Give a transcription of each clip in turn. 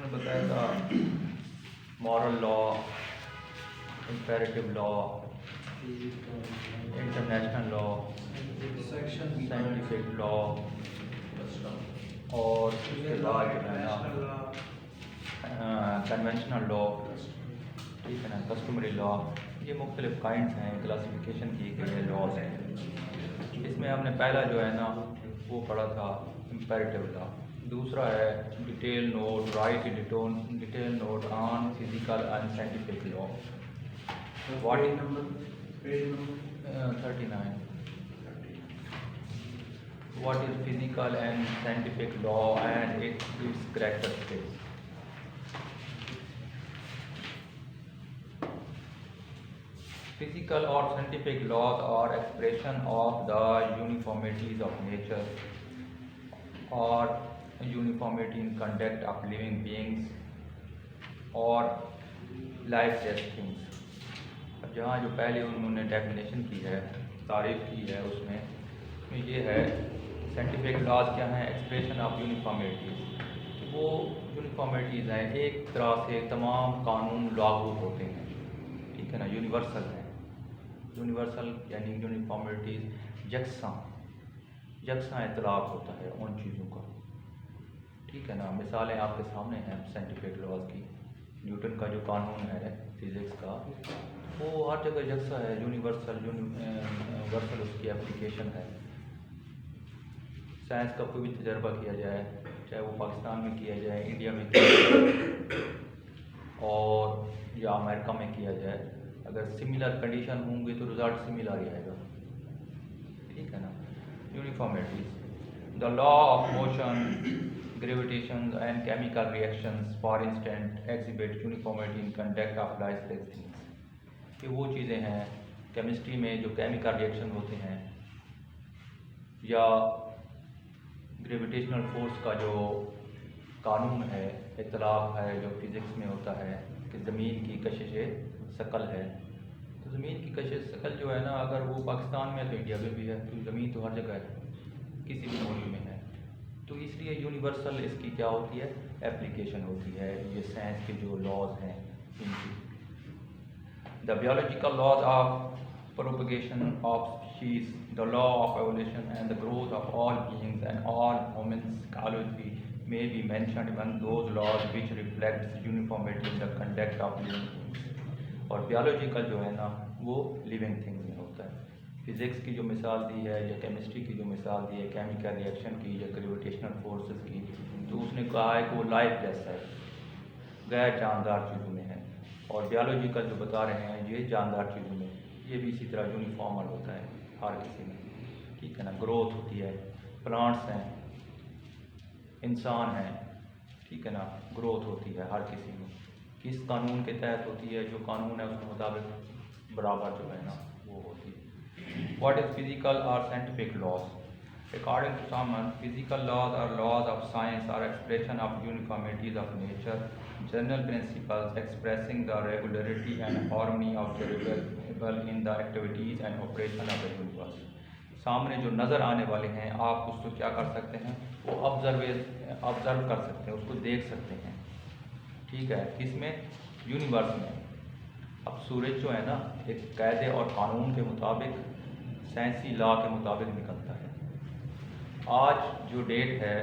उसमें बताया था moral law, imperative law, international law, scientific law, और उसके बाद जो है ना कन्वेंशनल लॉ, ठीक है ना, कस्टमरी लॉ। ये मुख्तलिफ काइंड्स हैं, क्लासिफिकेशन की गई है लॉज हैं। इसमें हमने पहला जो है ना वो पढ़ा था इम्पेरेटिव लॉ। दूसरा है detail note, right detail note on physical and scientific law. What is page number 39। What is physical and scientific law and its characteristics? Physical or scientific laws are expression of the uniformities of nature or uniformity in conduct of living beings or lifeless things। अब जहाँ जो पहले उन्होंने definition की है, तारीफ की है, उसमें ये है साइंटिफिक लॉज क्या हैं, एक्सप्रेशन ऑफ यूनिफॉर्मिटीज़। वो यूनिफॉर्मिटीज़ हैं, एक तरह से तमाम कानून लागू होते हैं, ठीक है ना, यूनिवर्सल हैं। यूनिवर्सल यानी यूनिफॉर्मिटीज़ यकसा इतलाक़ होता है उन चीज़ों का, ठीक है ना। मिसालें आपके सामने हैं साइंटिफिक लॉज की। न्यूटन का जो कानून है फिज़िक्स का, वो हर जगह यकसा है, यूनिवर्सल उसकी एप्लीकेशन है। साइंस का कोई भी तजर्बा किया जाए, चाहे वो पाकिस्तान में किया जाए, इंडिया में किया जाए और या अमेरिका में किया जाए, अगर सिमिलर कंडीशन होंगे तो रिजल्ट सिमिलर ही आएगा, ठीक है ना। Uniformities, the law of motion, gravitation and chemical reactions for instance exhibit uniformity in conduct of lifeless things. ये वो चीज़ें हैं केमिस्ट्री में जो केमिकल रिएक्शन होते हैं, या ग्रेविटेशनल फोर्स का जो कानून है, इतलाक़ है जो फिज़िक्स में होता है कि ज़मीन की कशिश सकल है। तो ज़मीन की कशिश सकल जो है ना, अगर वो पाकिस्तान में है तो इंडिया में भी है, तो ज़मीन तो हर जगह है, किसी भी मुल्क में है। तो इसलिए यूनिवर्सल इसकी क्या होती है, एप्लीकेशन होती है, ये साइंस के जो लॉज हैं इनकी। The biological laws of propagation of species, the law of evolution and the growth of all beings and all humans ecology may be mentioned among those laws which reflects uniformity in the conduct of living things। और biological जो है ना वो living things में होता है। Physics की जो मिसाल दी है या केमिस्ट्री की जो मिसाल दी है, केमिकल रिएक्शन की या ग्रेविटेशनल फोर्सेस की, तो उसने कहा है कि वो लाइफलेस है, गैर जानदार चीज़ों में है। और बियोलॉजिकल जो बता रहे हैं ये जानदार चीज़ों में, ये भी इसी तरह यूनिफॉर्मल होता है हर किसी में, ठीक है ना। ग्रोथ होती है, प्लांट्स हैं, इंसान हैं, ठीक है ना, ग्रोथ होती है हर किसी में। किस कानून के तहत होती है, जो कानून है उसके मुताबिक बराबर जो है ना वो होती है। व्हाट इज़ फिजिकल और scientific laws? According to Salman, physical laws are laws of science or expression of uniformities of nature, general principles expressing the regularity and harmony observable in the activities and operation of the universe। सामने जो नज़र आने वाले हैं आप उसको क्या कर सकते हैं, वो ऑब्ज़र्व कर सकते हैं, उसको देख सकते हैं, ठीक है, किसमें, यूनिवर्स में। अब सूरज जो है ना एक कायदे और कानून के मुताबिक, साइंसी लॉ के मुताबिक निकलता है। आज जो डेट है,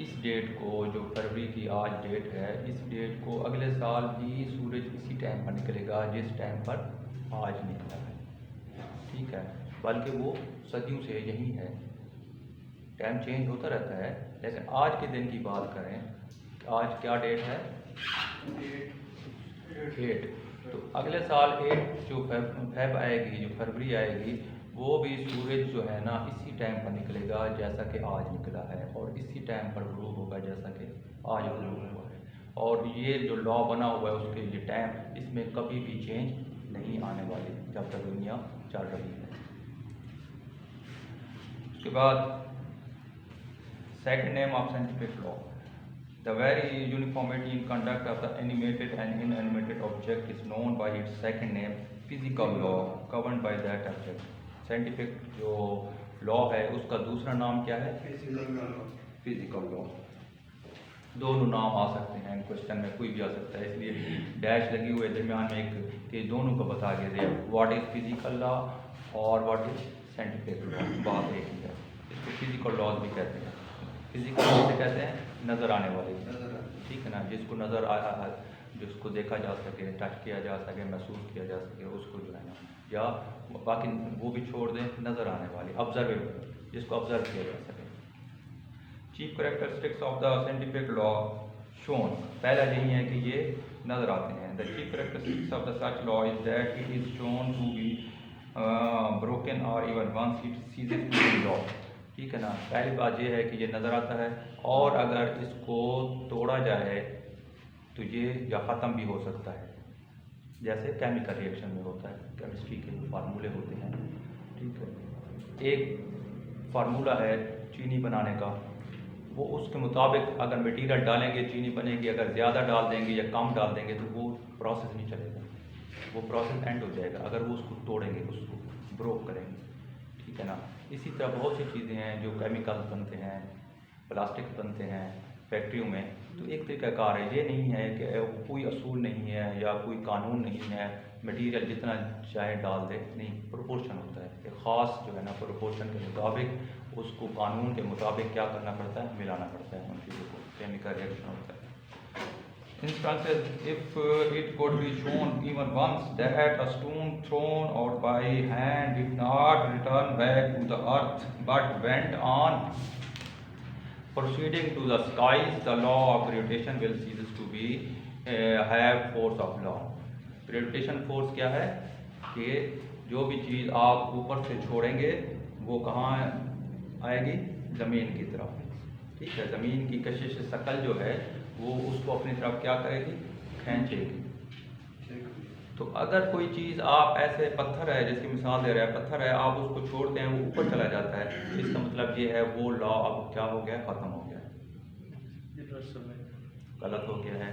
इस डेट को, जो फरवरी की आज डेट है, इस डेट को अगले साल भी सूरज इसी टाइम पर निकलेगा जिस टाइम पर आज निकला है, ठीक है। बल्कि वो सदियों से यही है, टाइम चेंज होता रहता है, लेकिन आज के दिन की बात करें, आज क्या डेट है, 8। तो अगले साल 8 जो फेब आएगी, जो फरवरी आएगी, वो भी सूरज जो है ना इसी टाइम पर निकलेगा जैसा कि आज निकला है, और इसी टाइम पर ग्रूब होगा जैसा कि आज ग्रूब हुआ है। और ये जो लॉ बना हुआ है उसके ये टाइम, इसमें कभी भी चेंज नहीं आने वाली जब तक दुनिया चल रही है। उसके बाद second name of scientific law, the very uniformity in conduct of the animated and inanimated object is known by its second name physical law govern by that object. Scientific जो लॉ है उसका दूसरा नाम क्या है, फिजिकल लॉ। दोनों नाम आ सकते हैं क्वेश्चन में, कोई भी आ सकता है, इसलिए डैश लगी हुई है दरमियान में एक कि दोनों को बता के दे व्हाट इज़ फिजिकल लॉ और व्हाट इज़ साइंटिफिक लॉ, बात एक ही है। इसको फिजिकल लॉज भी कहते हैं। फिजिकल लॉ से कहते हैं नज़र आने वाले, ठीक है ना, जिसको नज़र आ जिसको देखा जा सके, टच किया जा सके, महसूस किया जा सके, उसको जो है ना, या बाकी वो भी छोड़ दें, नज़र आने वाली ऑब्जर्वेबल, जिसको ऑब्जर्व किया जा सके। Chief characteristics of the scientific law shown, पहला यही है कि ये नज़र आते हैं। The chief characteristics of the such law is that it is shown to be broken or even once it ceases to be law, ठीक है ना। पहली बात यह है कि ये नज़र आता है, और अगर इसको तोड़ा जाए तो ये या ख़त्म भी हो सकता है, जैसे केमिकल रिएक्शन में होता है, केमिस्ट्री के फार्मूले होते हैं, ठीक है। एक फार्मूला है चीनी बनाने का, वो उसके मुताबिक अगर मटेरियल डालेंगे चीनी बनेगी, अगर ज़्यादा डाल देंगे या कम डाल देंगे तो वो प्रोसेस नहीं चलेगा, वो प्रोसेस एंड हो जाएगा अगर वो उसको तोड़ेंगे, उसको ब्रोक करेंगे, ठीक है ना। इसी तरह बहुत सी चीज़ें हैं जो केमिकल बनते हैं, प्लास्टिक बनते हैं फैक्ट्रियों में, तो एक तरीक़ाकार है, ये नहीं है कि कोई असूल नहीं है या कोई कानून नहीं है, मटेरियल जितना चाहे डाल दे, नहीं, प्रोपोर्शन होता है, एक ख़ास जो है ना प्रोपोर्शन के मुताबिक उसको कानून के मुताबिक क्या करना पड़ता है, मिलाना पड़ता है उन चीज़ों को, केमिकल रिएक्शन होता है। Instances, if it could be shown even once that a stone thrown out by hand did not return back to the earth but went on proceeding to the skies, the law of gravitation will cease to be have force of law. Gravitation force क्या है कि जो भी चीज़ आप ऊपर से छोड़ेंगे वो कहाँ आएगी, ज़मीन की तरफ, ठीक है। ज़मीन की कशिश शकल जो है वो उसको अपनी तरफ क्या करेगी, खींचेगी। तो अगर कोई चीज़ आप ऐसे पत्थर है, जिसकी मिसाल दे रहा है, पत्थर है, आप उसको छोड़ते हैं वो ऊपर चला जाता है, इसका मतलब ये है वो लॉ अब क्या हो गया, ख़त्म हो गया, गलत हो गया है,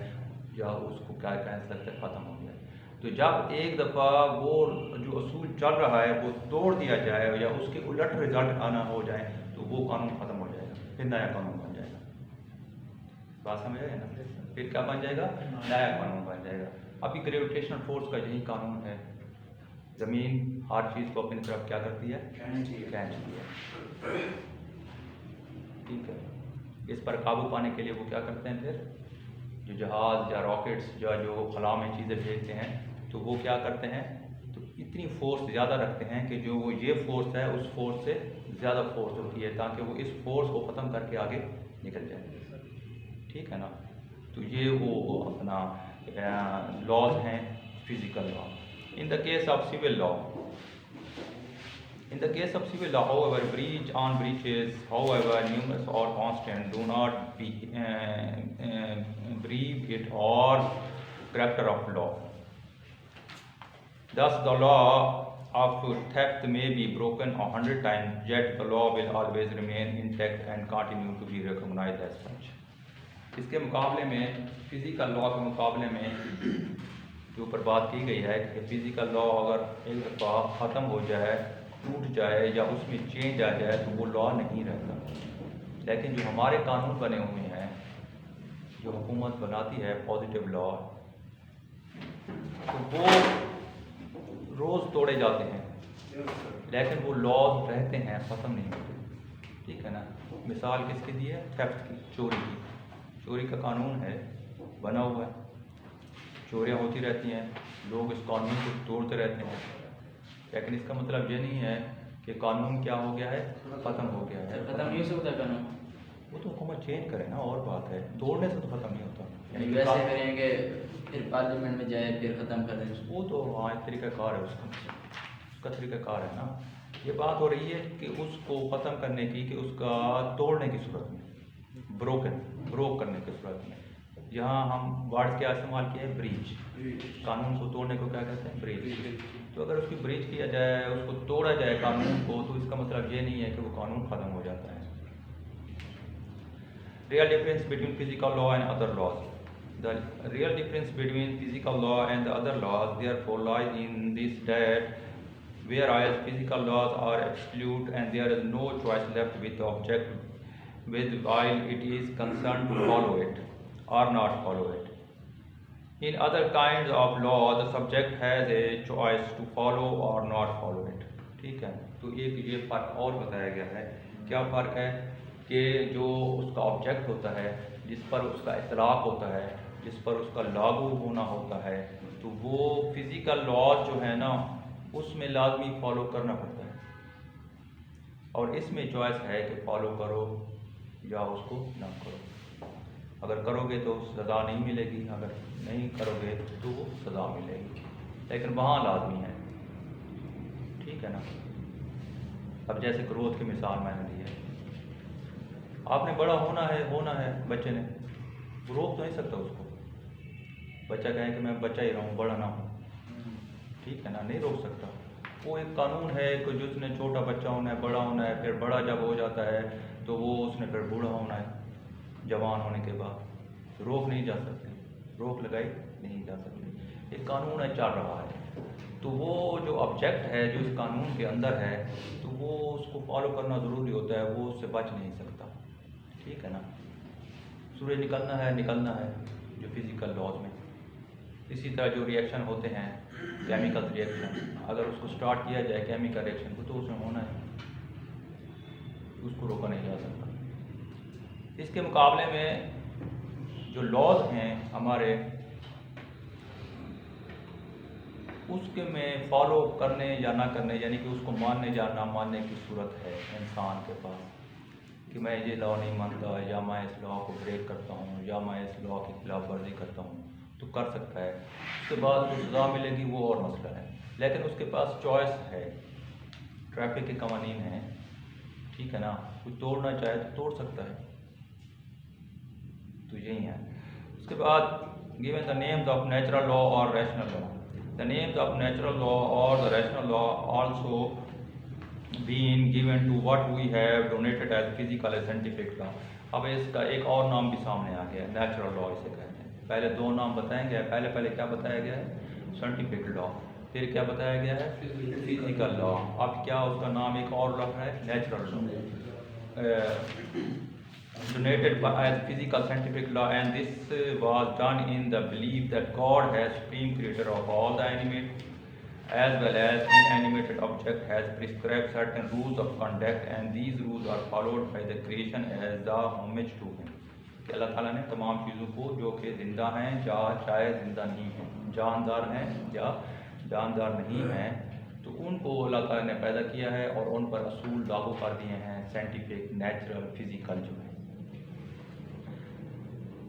या उसको क्या कह सकते हैं, ख़त्म हो गया। तो जब एक दफ़ा वो जो असूल चल रहा है वो तोड़ दिया जाए या उसके उलट रिजल्ट आना हो जाए तो वो कानून ख़त्म हो जाएगा, फिर नया कानून बन जाएगा। बात समझ आए ना, फिर क्या बन जाएगा, नया कानून बन जाएगा। अभी ग्रेविटेशनल फोर्स का यही कानून है, ज़मीन हर चीज़ को अपनी तरफ क्या करती है, खींचती है, ठीक है। इस पर काबू पाने के लिए वो क्या करते हैं, फिर जो जहाज़ या रॉकेट्स या जो खला में चीज़ें भेजते हैं तो वो क्या करते हैं, तो इतनी फोर्स ज़्यादा रखते हैं कि जो वो ये फोर्स है उस फोर्स से ज़्यादा फोर्स होती है, ताकि वो इस फोर्स को ख़त्म करके आगे निकल जाए, ठीक है ना। तो ये वो अपना लॉज हैं physical law. In the case of civil law, in the case of civil law, however, breach on breaches, however numerous or constant, do not breach it or character of law. Thus, the law of theft may be broken 100 times, yet the law will always remain intact and continue to be recognized as such. इसके मुकाबले में physical law के मुकाबले में जो ऊपर बात की गई है कि फिज़िकल लॉ अगर एक दफ़ा ख़त्म हो जाए, टूट जाए या उसमें चेंज आ जाए तो वो लॉ नहीं रहता। लेकिन जो हमारे कानून बने हुए हैं, जो हुकूमत बनाती है पॉजिटिव लॉ, तो वो रोज़ तोड़े जाते हैं, लेकिन वो लॉज रहते हैं, ख़त्म नहीं होते, ठीक है ना। मिसाल किसकी दी है, थेफ्ट की, चोरी की। चोरी का कानून है, बना हुआ है, चोरियाँ होती रहती हैं, लोग इस कानून को तोड़ते रहते हैं, लेकिन इसका मतलब ये नहीं है कि कानून क्या हो गया है, ख़त्म हो गया है। ख़त्म नहीं हो सकता कानून, वो तो हुकूमत चेंज करे ना, और बात है, तोड़ने से तो ख़त्म नहीं होता। यानी वैसे करेंगे फिर पार्लियामेंट में जाए फिर ख़त्म कर दें, वो तो हाँ एक तरीक़ाकार है, उसका तरीक़ाकार है ना। ये बात हो रही है कि उसको ख़त्म करने की, कि उसका तोड़ने की सूरत में, ब्रोक करने की सूरत में। यहाँ हम वर्ड क्या इस्तेमाल किया है, ब्रीच। कानून को तोड़ने को क्या कहते हैं, ब्रीच। तो अगर उसकी ब्रीच किया जाए, उसको तोड़ा जाए कानून को, तो इसका मतलब ये नहीं है कि वो कानून ख़त्म हो जाता है। Real difference between physical law and other laws, the real difference between physical law and the other laws therefore lies in this that whereas physical laws are absolute and there is no choice left with the object with while it is concerned to follow it. or not follow it. In other kinds of law, the subject has a choice to follow or not follow it. ठीक है, तो एक ये फ़र्क और बताया गया है। क्या फ़र्क है कि जो उसका ऑब्जेक्ट होता है, जिस पर उसका इतलाक़ होता है, जिस पर उसका लागू होना होता है, तो वो फिज़िकल लॉज जो है ना, उसमें लाजमी फॉलो करना पड़ता है, और इसमें चॉइस है कि फॉलो करो या उसको ना करो। अगर करोगे तो सज़ा नहीं मिलेगी, अगर नहीं करोगे तो वो सज़ा मिलेगी, लेकिन वहाँ लाजमी है। ठीक है ना। अब जैसे ग्रोथ की मिसाल मैंने दी है, आपने बड़ा होना है बच्चे ने, रोक तो नहीं सकता उसको। बच्चा कहे कि मैं बच्चा ही रहूँ, बड़ा ना हूँ, ठीक है ना, नहीं रोक सकता। वो एक कानून है कि जिसने छोटा बच्चा होना है, बड़ा होना है, फिर बड़ा जब हो जाता है तो वो उसने फिर बूढ़ा होना है जवान होने के बाद। रोक नहीं जा सकती, रोक लगाई नहीं जा सकती, एक कानून है चल रहा है। तो वो जो ऑब्जेक्ट है जो इस कानून के अंदर है, तो वो उसको फॉलो करना ज़रूरी होता है, वो उससे बच नहीं सकता। ठीक है ना। सूरज निकलना है जो फिज़िकल लॉज में। इसी तरह जो रिएक्शन होते हैं, केमिकल रिएक्शन, अगर उसको स्टार्ट किया जाए केमिकल रिएक्शन को, तो उसमें होना है, उसको रोका नहीं जा सकता। इसके मुकाबले में जो लॉज हैं हमारे, उसके में फॉलो करने या ना करने, यानी कि उसको मानने या ना मानने की सूरत है इंसान के पास, कि मैं ये लॉ नहीं मानता, या मैं इस लॉ को ब्रेक करता हूँ, या मैं इस लॉ की खिलाफ वर्जी करता हूँ, तो कर सकता है। उसके बाद जो सज़ा मिलेगी वो और मसला है, लेकिन उसके पास चॉइस है। ट्रैफिक के कवानीन हैं, ठीक है ना, कुछ तोड़ना चाहे तो तोड़ सकता है, तो यही है। उसके बाद given the names of natural law or rational law, the names of natural law or the rational law also being given to what we have donated as physical and scientific law। अब इसका एक और नाम भी सामने आ गया, natural law इसे कहते हैं। पहले दो नाम बताएंगे, पहले क्या बताया गया है, साइंटिफिक लॉ, फिर क्या बताया गया है, फिजिकल लॉ। अब क्या उसका नाम एक और लॉ है, natural law, donated as physical scientific law, and this was done in the belief that God, as supreme creator of all the animate as well as inanimated object, has prescribed certain rules of conduct, and these rules are followed by the creation as the homage to him। कि अल्लाह ताला ने तमाम चीज़ों को जो कि ज़िंदा हैं या शायद ज़िंदा नहीं हैं, जानदार हैं या जानदार नहीं हैं, तो उनको अल्लाह ताला ने पैदा किया है और उन पर असूल लागू कर दिए हैं, साइंटिफिक, नेचुरल, फिजिकल जो है।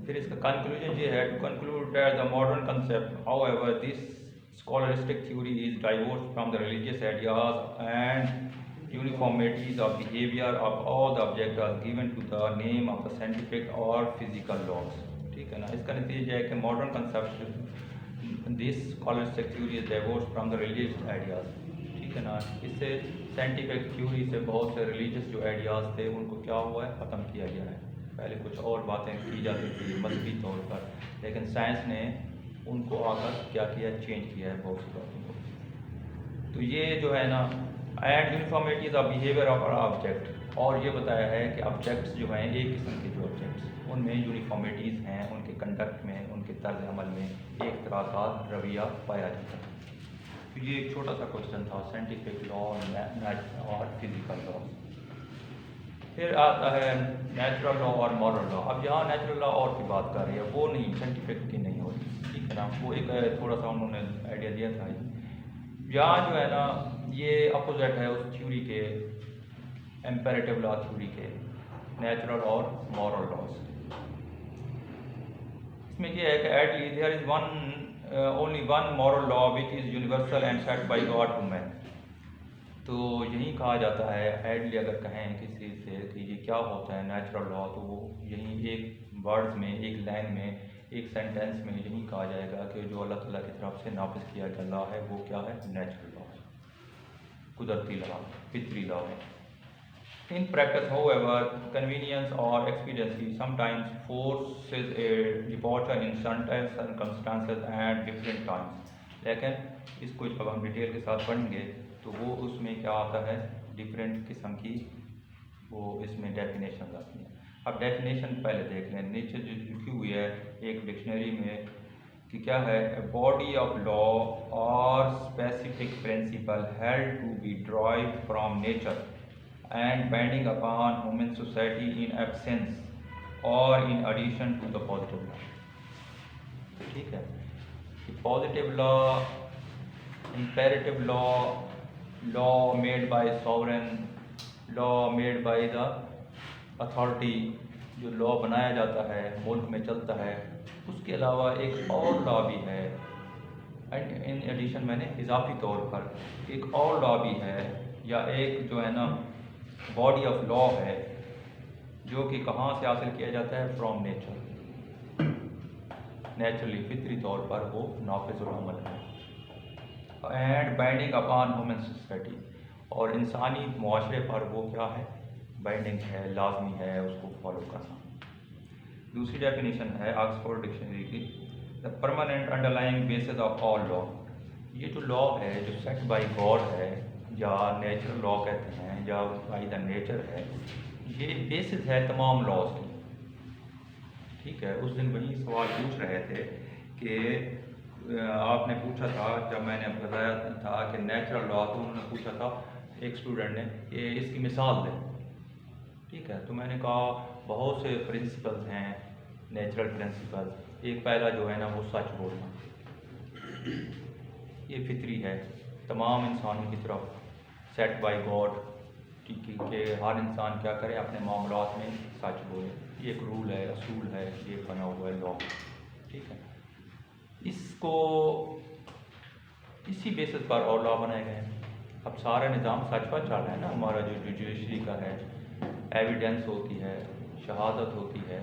फिर इसका कंक्लूजन ये है, to conclude that the modern concept however this scholastic theory is divorced from the religious ideas and uniformities of behavior of all the objects are given to the name of the scientific or physical laws। ठीक है ना। इसका नतीजा है कि modern concept this scholastic theory is divorced from the religious ideas। ठीक है ना। इससे साइंटिफिक थ्योरी से बहुत से रिलीजियस जो आइडियाज़ थे उनको क्या हुआ है, ख़त्म किया गया है। पहले कुछ और बातें की जाती थी मजहबी तौर पर, लेकिन साइंस ने उनको आकर क्या किया, चेंज किया है बहुत सी बातों को। तो ये जो है ना, and uniformities of behaviour of object, और ये बताया है कि ऑब्जेक्ट्स जो हैं, एक किस्म के जो ऑब्जेक्ट्स, उनमें यूनिफॉर्मिटीज़ हैं, उनके कंडक्ट में, उनके तर्ज अमल में एक तरह का रवैया पाया जाता है। तो ये एक छोटा सा क्वेश्चन था, साइंटिफिक लॉ और फिजिकल लॉ। फिर आता है नेचुरल लॉ और मॉरल लॉ। अब यहाँ नेचुरल लॉ और की बात कर रही है, वो नहीं, साइंटिफिक की नहीं होती। ठीक है ना। वो एक थोड़ा सा उन्होंने आइडिया दिया था। यहाँ जो है ना, ये अपोजिट है उस थ्योरी के, एम्पेरेटिव लॉ थ्योरी के, नेचुरल और मॉरल लॉज। इसमें ये है कि एटली there is only one moral law which is universal and set by God to man. तो यही कहा जाता है, एडली अगर कहें किसी से कि ये क्या होता है नेचुरल लॉ, तो वो यही एक वर्ड्स में, एक लाइन में, एक सेंटेंस में यही कहा जाएगा कि जो अल्लाह ताला की तरफ से नाफिज किया गया लॉ है वो क्या है, नेचुरल लॉ, कुदरती लॉ, फितरी लॉ है। इन प्रैक्टिस हाउएवर कन्वीनियंस और expediency sometimes forces A departure in certain circumstances and different times. लेकिन इसको जब हम डिटेल के साथ पढ़ेंगे तो वो उसमें क्या आता है, डिफरेंट किस्म की वो इसमें डेफिनेशन आती हैं। अब डेफिनेशन पहले देख लें, नीचे जो लिखी हुई है एक डिक्शनरी में कि क्या है, बॉडी ऑफ लॉ और specific principle held to be derived from nature and binding upon human society in absence or in addition to the positive law. ठीक है, positive law, imperative law, law made by sovereign, law made by the authority, जो law बनाया जाता है मुल्क में चलता है, उसके अलावा एक और लॉ भी है, एंड इन एडिशन मैंने इजाफी तौर पर एक और लॉ भी है, या एक जो है ना बॉडी ऑफ लॉ है, जो कि कहाँ से हासिल किया जाता है, फ्रॉम नेचर, नेचुरली फितरी तौर पर वो नाफिजुल अमल है, and binding upon human society, और इंसानी मुआशरे पर वो क्या है, बाइंडिंग है, लाजमी है उसको फॉलो करना। दूसरी डेफिनेशन है ऑक्सफोर्ड डिक्शनरी की, the permanent underlying basis of all law. ये जो लॉ है जो सेट बाय गॉड है या नेचुरल लॉ कहते हैं या बाय द नेचर है, ये बेसिस है तमाम लॉज की। ठीक है, उस दिन वही सवाल पूछ रहे थे कि आपने पूछा था, जब मैंने बताया था कि नेचुरल लॉ, तो उन्होंने पूछा था एक स्टूडेंट ने कि इसकी मिसाल दें। ठीक है, तो मैंने कहा बहुत से प्रिंसिपल्स हैं, नेचुरल प्रिंसिपल्स। एक पहला जो है ना वो सच बोलना, ये फितरी है तमाम इंसानों की तरफ सेट बाय गॉड। ठीक है कि हर इंसान क्या करे, अपने मामलात में सच बोले, ये एक रूल है, असूल है, ये बना हुआ है लॉ। ठीक है, इसको इसी बेसिस पर और लॉ बनाए गए हैं। अब सारा निज़ाम सच पर चल रहा है ना, हमारा जो जुडिशरी का है, एविडेंस होती है, शहादत होती है,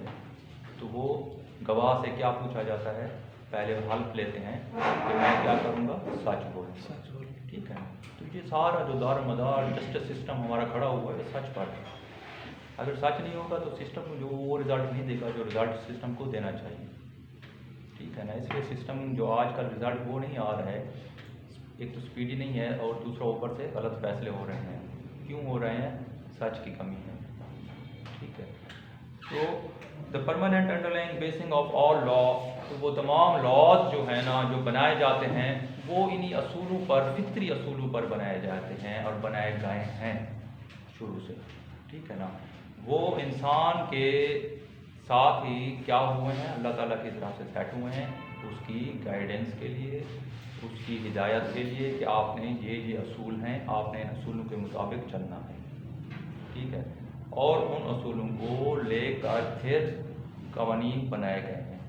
तो वो गवाह से क्या पूछा जाता है, पहले हल्फ लेते हैं कि मैं क्या करूँगा, सच बोलूँ। ठीक है, तो ये सारा जो दार मदार जस्टिस सिस्टम हमारा खड़ा हुआ है सच पर। अगर सच नहीं होगा तो सिस्टम जो वो रिज़ल्ट नहीं देगा जो रिज़ल्ट सिस्टम को देना चाहिए। ठीक है ना, इसलिए सिस्टम जो आज का रिज़ल्ट वो नहीं आ रहा है, एक तो स्पीडी नहीं है और दूसरा ऊपर से गलत फैसले हो रहे हैं। क्यों हो रहे हैं, सच की कमी है। ठीक है, तो the permanent underlying basin of all law, तो वो तमाम लॉज जो है ना जो बनाए जाते हैं वो इन्हीं असूलों पर, फितरी असूलों पर बनाए जाते हैं और बनाए गए हैं शुरू से। ठीक है ना, वो इंसान के साथ ही क्या हुए हैं, अल्लाह ताला की तरफ से सेट हुए हैं उसकी गाइडेंस के लिए, उसकी हिदायत के लिए कि आपने ये असूल हैं, आपने इन असूलों के मुताबिक चलना है। ठीक है, और उन असूलों को लेकर फिर कवानीन बनाए गए हैं,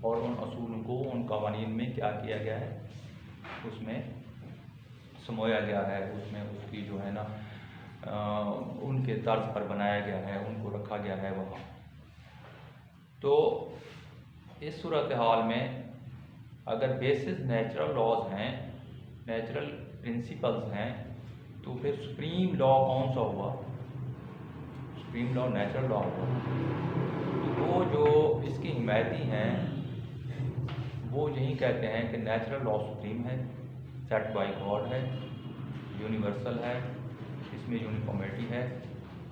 और उन असूलों को उन कवानीन में क्या किया गया है, उसमें समोया गया है, उसमें उसकी जो है ना उनके तर्ज पर बनाया गया है, उनको रखा गया है वहाँ। तो इस सूरत हाल में अगर बेसिस नेचुरल लॉज हैं, नेचुरल प्रिंसिपल्स हैं, तो फिर सुप्रीम लॉ कौन सा हुआ, सुप्रीम लॉ नेचुरल लॉ हुआ। तो वो जो इसकी हिमायती हैं वो यही कहते हैं कि नेचुरल लॉ सुप्रीम है, सेट बाय गॉड है, यूनिवर्सल है, इसमें यूनिफॉर्मिटी है।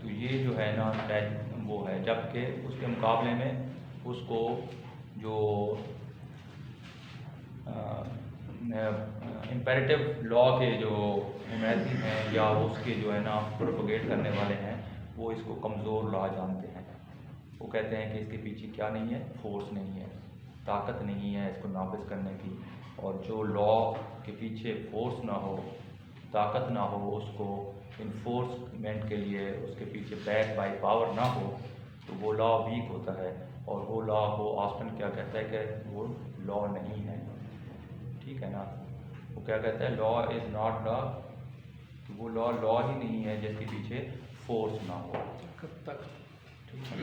तो ये जो है ना वो है, जबकि उसके मुकाबले में उसको जो इम्पेरेटिव लॉ के जो हिमायती हैं या उसके जो है ना प्रोपोगेट करने वाले हैं, वो इसको कमज़ोर लॉ जानते हैं। वो कहते हैं कि इसके पीछे क्या नहीं है, फोर्स नहीं है, ताकत नहीं है इसको नाफिज करने की, और जो लॉ के पीछे फोर्स ना हो, ताकत ना हो, उसको इन्फोर्समेंट के लिए उसके पीछे बैक बाय पावर ना हो, तो वो लॉ वीक होता है। और वो लॉ को ऑस्टन क्या कहता है कि वो लॉ नहीं है। ठीक है ना, वो क्या कहता है, लॉ इज़ नॉट लॉ, तो वो लॉ ही नहीं है जिसके पीछे फोर्स ना हो। कब तक? ठीक है,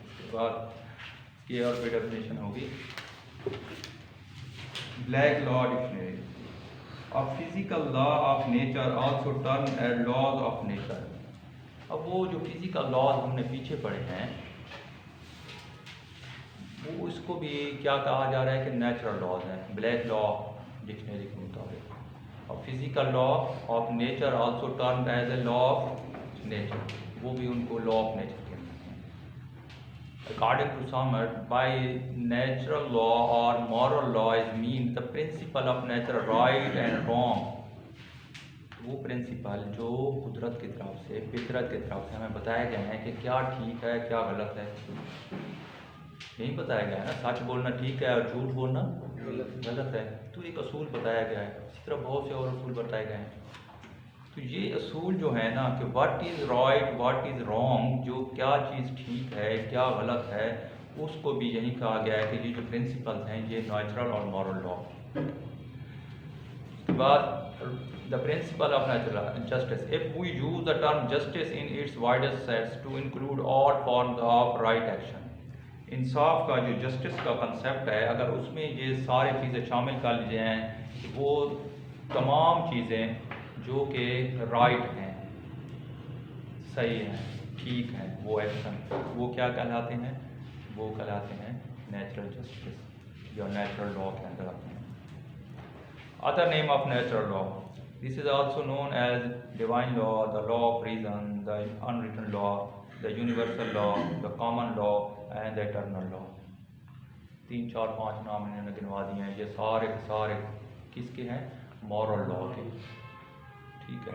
उसके बाद की और भी डेफिनेशन होगी। Black law dictionary, A physical law of nature also termed as laws of nature। अब वो जो फिजिकल लॉज हमने पीछे पढ़े हैं वो इसको भी क्या कहा जा रहा है कि नेचुरल लॉज हैं, ब्लैक लॉ डिक्शनरी के मुताबिक। और physical law of nature also termed as a law of nature, वो भी उनको लॉ ऑफ नेचर कहते हैं। According to Sommer, by natural law or moral law is mean the principle of natural right and wrong. वो principal जो कुदरत की तरफ से, फितरत की तरफ से हमें बताया गया है कि क्या ठीक है क्या गलत है, यही बताया गया है ना। सच बोलना ठीक है और झूठ बोलना गलत है, तो एक असूल बताया गया है। इसी तरह बहुत से और असूल बताए गए हैं। तो ये असूल जो है ना कि what is right what is wrong, जो क्या चीज़ ठीक है क्या गलत है, उसको भी यही कहा गया है कि ये जो प्रिंसिपल्स हैं ये नेचुरल और मॉरल लॉ। उसके बाद the principle of natural justice, if we use the term justice in its widest sense to include all forms of right action, इंसाफ का जो जस्टिस का कंसेप्ट है, अगर उसमें ये सारी चीज़ें शामिल कर ली जाएँ, वो तमाम चीज़ें जो कि राइट हैं, सही हैं, ठीक हैं, वो एक्शन, वो क्या कहलाते हैं, वो कहलाते हैं नेचुरल जस्टिस या नेचुरल लॉ के अंदर आते हैं। Other name of natural law, this is also known as divine law, the law of reason, the unwritten law, the universal law, the common law and the eternal law. 3 4 5 नाम इन्होंने गिनवा दिए हैं। ये सारे के सारे किसके हैं? मॉरल लॉ के। ठीक है।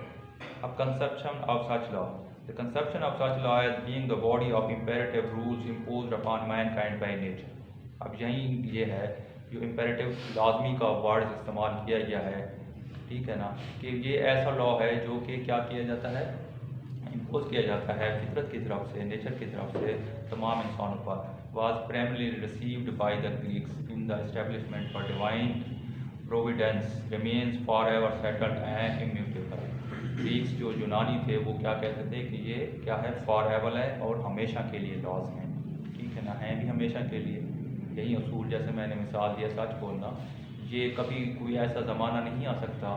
अब conception of such law, the conception of such law as being the body of imperative rules imposed upon mankind by nature. अब यही ये है जो इम्पेरेटिव लाजमी का वर्ड इस्तेमाल किया गया है, ठीक है ना, कि ये ऐसा लॉ है जो कि क्या किया जाता है, इम्पोज किया जाता है फितरत की तरफ से, नेचर की तरफ से तमाम इंसानों पर। Was primarily received by the Greeks in the establishment for divine Providence remains for ever settled and immutable. Greeks जो यूनानी थे वो क्या कहते थे कि ये क्या है, फॉर एवर है और हमेशा के लिए लॉज हैं, ठीक है ना, हैं भी हमेशा के लिए। यही असूल, जैसे मैंने मिसाल दिया सच बोलना, ये कभी कोई ऐसा ज़माना नहीं आ सकता,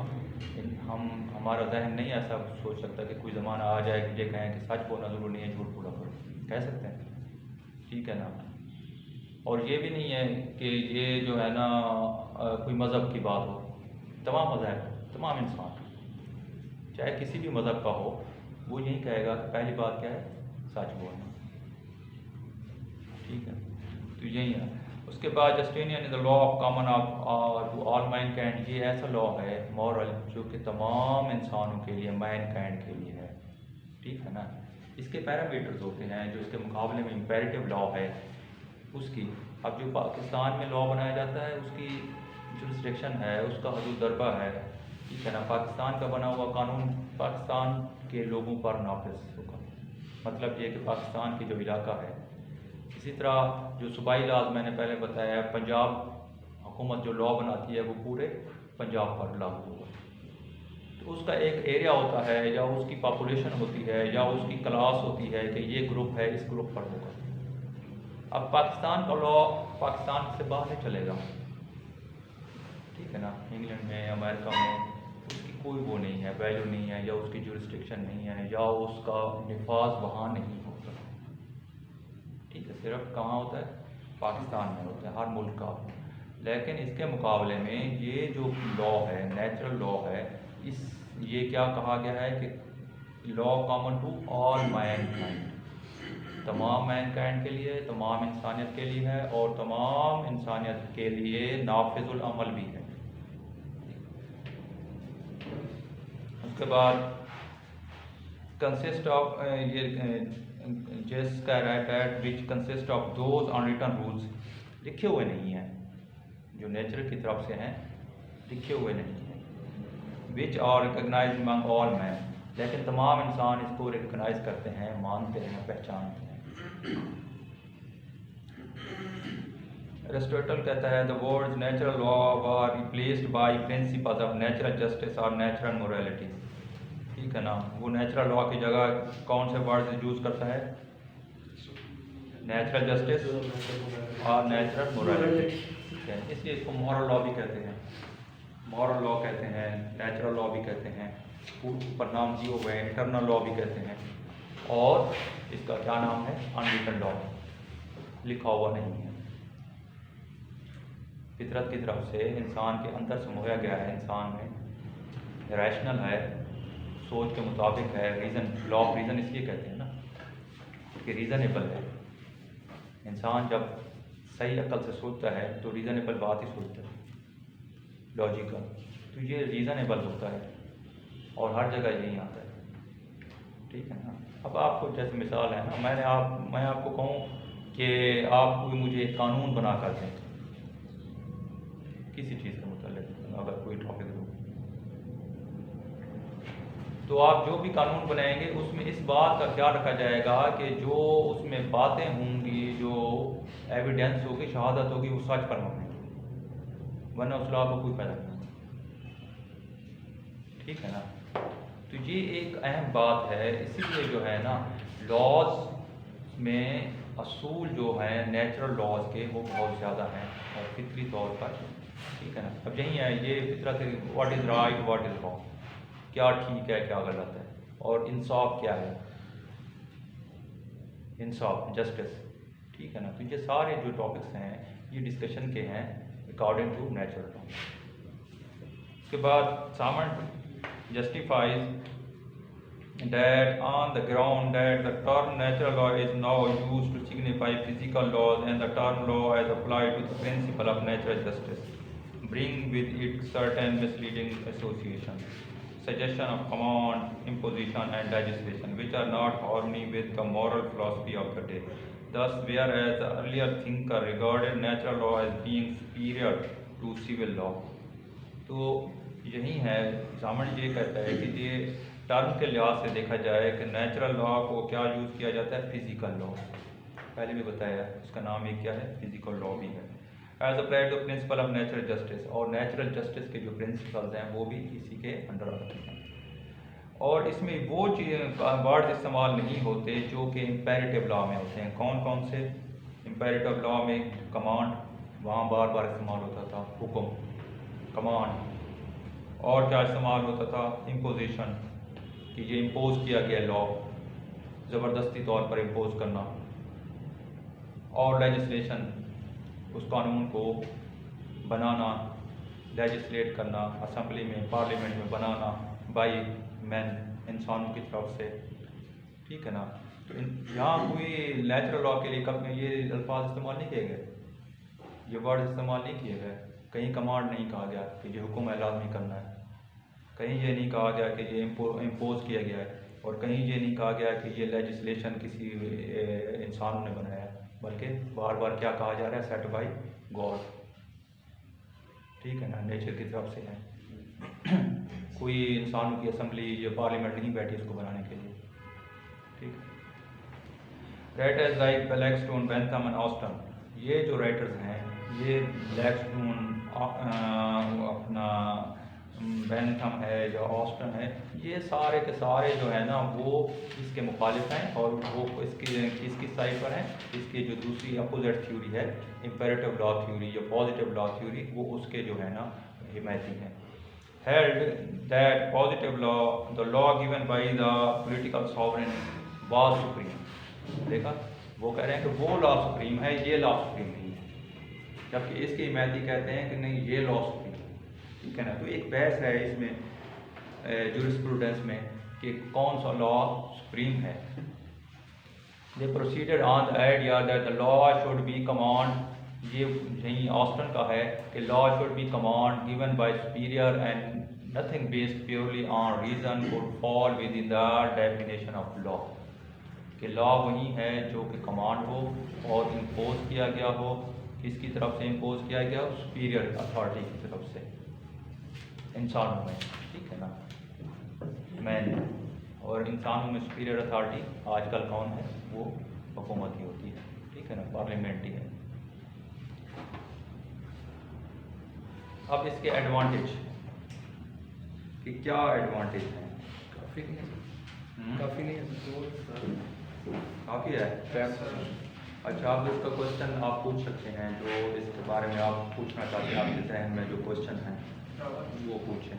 हमारा जहन नहीं ऐसा सोच सकता कि कोई ज़माना आ जाए कि ये कहें कि सच बोलना ज़रूरी नहीं है, झूठ बोला करो, कह सकते हैं, ठीक है ना। और ये भी नहीं है कि ये जो है ना कोई मज़हब की बात हो, तमाम मज़हब, तमाम इंसान चाहे किसी भी मज़हब का हो, वो यही कहेगा कि पहली बात क्या है, सच बोलना, ठीक है। तो यही है। उसके बाद Justinian is the law of common of to all mankind, ये ऐसा लॉ है मॉरल जो कि तमाम इंसानों के लिए, मैनकाइंड के लिए है, ठीक है ना। इसके पैरामीटर्स होते हैं जो इसके मुकाबले में इम्पेरेटिव लॉ है उसकी। अब जो पाकिस्तान में लॉ बनाया जाता है उसकी जुरिस्डिक्शन है, उसका हदूद दरबा है, ठीक है ना। पाकिस्तान का बना हुआ कानून पाकिस्तान के लोगों पर नाफिज होगा, मतलब ये कि पाकिस्तान की जो इलाका है। इसी तरह जो सूबाई लाज मैंने पहले बताया, पंजाब हुकूमत जो लॉ बनाती है वो पूरे पंजाब पर लागू होगा। तो उसका एक एरिया होता है या उसकी पॉपुलेशन होती है या उसकी क्लास होती है कि ये ग्रुप है, इस ग्रुप पर होगा। अब पाकिस्तान का लॉ पाकिस्तान से बाहर नहीं चलेगा, ठीक है ना। इंग्लैंड में, अमेरिका में उसकी कोई वो नहीं है, वैल्यू नहीं है, या उसकी जुरिस्डिक्शन नहीं है, या उसका निफाज वहाँ नहीं होता, ठीक है। सिर्फ कहाँ होता है? पाकिस्तान में होता है, हर मुल्क का। लेकिन इसके मुकाबले में ये जो लॉ है, नेचुरल लॉ है, ये क्या कहा गया है कि law common to all mankind, तमाम मैनकाइंड के लिए, तमाम इंसानियत के लिए है, और तमाम इंसानियत के लिए नाफिजुल अमल भी है। उसके बाद कंसिस्ट ऑफ ये जिसका right eight which consist of those unwritten rules, लिखे हुए नहीं हैं, जो नेचर की तरफ से हैं, लिखे हुए नहीं हैं। Which are recognise among all man, लेकिन तमाम इंसान इसको रिकगनाइज करते हैं, मानते हैं, पहचानते हैं। एरिस्टोटल कहता है the words natural law are replaced by principles of natural justice और नेचुरल मोरालिटी, ठीक है ना। वो नेचुरल लॉ की जगह कौन से वर्ड्स यूज़ करता है? नेचुरल जस्टिस और नेचुरल मोरालिटी, ठीक है। इसलिए इसको मॉरल लॉ भी कहते हैं, मॉरल लॉ कहते हैं, नेचुरल लॉ भी कहते हैं, ऊपर नाम दिए हुए हैं, इटर्नल लॉ भी कहते हैं, और इसका क्या नाम है? अनरिटन लॉ, लिखा हुआ नहीं है। फितरत की तरफ से इंसान के अंदर समोया गया है, इंसान में रैशनल है, सोच के मुताबिक है, रीज़न, लॉ ऑफ रीज़न इसलिए कहते हैं ना कि रीज़नेबल है, इंसान जब सही अक्ल से सोचता है तो रीज़नेबल बात ही सोचता है, लॉजिकल, तो ये रीज़नेबल होता है और हर जगह यही आता है, ठीक है ना। अब आपको जैसे मिसाल है ना, मैं आपको कहूँ कि आप कोई मुझे एक कानून बना कर दें किसी चीज़ के मुताल्लिक़, अगर कोई टॉपिक दो, तो आप जो भी कानून बनाएंगे उसमें इस बात का ख्याल रखा जाएगा कि जो उसमें बातें होंगी, जो एविडेंस होगी, शहादत होगी, वो सच पर होंगी, वरना उस लॉ को कोई फायदा नहीं, ठीक है ना। तो ये एक अहम बात है, इसीलिए जो है ना लॉज में असूल जो हैं नेचुरल लॉज के वो बहुत ज़्यादा हैं और फितरी तौर पर, ठीक है ना। अब यही है ये फितरत, what is right what is wrong, क्या ठीक है क्या गलत है, और इंसाफ क्या है, इंसाफ जस्टिस, ठीक है ना। तो ये सारे जो टॉपिक्स हैं ये डिस्कशन के हैं अकॉर्डिंग टू नेचुरल लॉ। उसके बाद सामन justifies that on the ground that the term natural law is now used to signify physical laws and the term law as applied to the principle of natural justice bring with it certain misleading associations, suggestion of command, imposition and legislation which are not harmony with the moral philosophy of the day. Thus, whereas the earlier thinker regarded natural law as being superior to civil law, तो यही है सामन ये कहता है कि ये term के लिहाज से देखा जाए कि नेचुरल लॉ को क्या यूज़ किया जाता है, फिजिकल लॉ, पहले भी बताया उसका नाम एक क्या है, फिजिकल लॉ भी है, as applied to principle of natural justice, और नेचुरल जस्टिस के जो प्रिंसिपल्स हैं वो भी इसी के अंडर आते हैं। और इसमें वो वर्ड्स इस्तेमाल नहीं होते जो कि इम्पेरेटिव लॉ में होते हैं। कौन कौन से? इम्पेरेटिव लॉ में कमांड, वहाँ बार बार इस्तेमाल होता था, हुक्म, कमांड, और क्या इस्तेमाल होता था, इम्पोजिशन, कि ये इम्पोज किया गया लॉ, ज़बरदस्ती तौर पर इम्पोज करना, और लेजिस्लेशन, उस कानून को बनाना, लेजिस्लेट करना, असम्बली में, पार्लियामेंट में बनाना, बाई मैन, इंसानों की तरफ से, ठीक है ना। तो यहाँ कोई नेचुरल लॉ के लिए कब ये अल्फाज इस्तेमाल नहीं किए गए, ये वर्ड इस्तेमाल नहीं किए गए। कहीं कमांड नहीं कहा गया कि ये हुक्म है लाजमी करना है, कहीं ये नहीं कहा गया कि ये इम्पोज किया गया है, और कहीं ये नहीं कहा गया कि ये लेजिस्लेशन किसी इंसानों ने बनाया है, बल्कि बार बार क्या कहा जा रहा है, सेट बाई गॉड, ठीक है ना, नेचर की तरफ से है। कोई इंसानों की असम्बली या पार्लियामेंट नहीं बैठी उसको बनाने के लिए, ठीक है। Writers like Blackstone, Bentham and Austin, ये जो राइटर्स हैं, ये ब्लैकस्टोन, अपना बेंथम है या ऑस्टन है, ये सारे के सारे जो है ना वो इसके मुखालिफ हैं, और वो इसकी साइड पर हैं, इसकी जो दूसरी अपोजिट थ्योरी है, इम्पेरेटिव लॉ थ्योरी या पॉजिटिव लॉ थ्योरी, वो उसके जो है ना हिमायती हैं। Held that positive law, the law given by the political sovereign was supreme. देखा, वो कह रहे हैं कि वो लॉ सुप्रीम है, ये लॉ सुप्रीम नहीं है, जबकि इसके हिमायती कहते हैं कि नहीं ये लॉ सुप्रीम, ठीक है ना। तो एक बहस है इसमें जूरिस्प्रूडेंस में कि कौन सा लॉ सुप्रीम है। They proceeded on the idea that the law should be command, ये यही ऑस्टन का है कि law should be command given by superior and nothing based purely on reason would fall within the definition of law, कि law वही है जो कि कमांड हो और इम्पोज किया गया हो, किसकी तरफ से इम्पोज किया गया हो, सुपीरियर अथॉरिटी की तरफ से, इंसानों में, ठीक है ना, मैन, और इंसानों में सुपीरियर अथॉरिटी आजकल कौन है, वो हुकूमत ही होती है, ठीक है ना, पार्लियामेंट ही है। अब इसके एडवांटेज कि क्या एडवांटेज हैं? काफ़ी नहीं है, काफ़ी नहीं है, काफ़ी है। अच्छा, आप इसका क्वेश्चन आप पूछ सकते हैं, जो इसके बारे में आप पूछना चाहते हैं, आपके जहन में जो क्वेश्चन हैं वो पूछें।